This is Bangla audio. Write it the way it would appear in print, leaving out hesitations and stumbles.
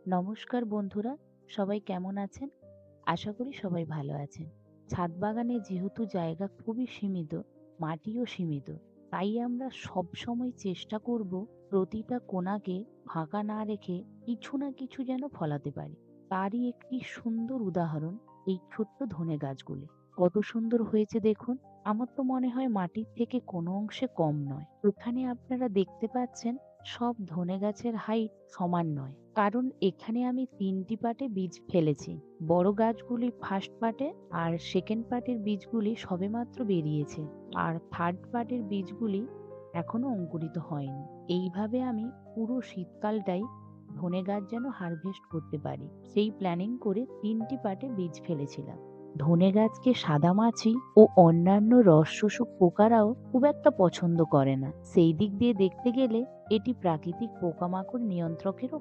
নমস্কার বন্ধুরা, সবাই কেমন আছেন? আশা করি সবাই ভালো আছেন। ছাদ বাগানে যেহেতু জায়গা খুবই সীমিত, মাটিও সীমিত, তাই আমরা সবসময় চেষ্টা করব প্রতিটা কোণাকে ফাঁকা না রেখে কিছু না কিছু যেন ফলাতে পারি। তারই একটি সুন্দর উদাহরণ এই ছোট্ট ধনে গাছগুলি। কত সুন্দর হয়েছে দেখুন! আমার তো মনে হয় মাটির থেকে কোনো অংশে কম নয়। এখানে আপনারা দেখতে পাচ্ছেন সব ধনে গাছের হাইট সমান নয়, কারণ এখানে আমি ৩টি পাটে বীজ ফেলেছি। বড় গাছগুলি ফার্স্ট পার্টে, আর সেকেন্ড পার্টের বীজগুলি সবেমাত্র বেরিয়েছে, আর থার্ড পার্টের বীজগুলি এখনো অঙ্কুরিত হয়নি। এইভাবে আমি পুরো শীতকালটাই ধনে গাছ যেন হারভেস্ট করতে পারি, সেই প্ল্যানিং করে ৩টি পার্টে বীজ ফেলেছিলাম। ধনে গাছকে সাদামাছি ও অন্যান্য রস শোষক পোকারাও খুব একটা পছন্দ করে না। সেই দিক দিয়ে দেখতে গেলে এটি প্রাকৃতিক পোকামাকড় নিয়ন্ত্রকেরও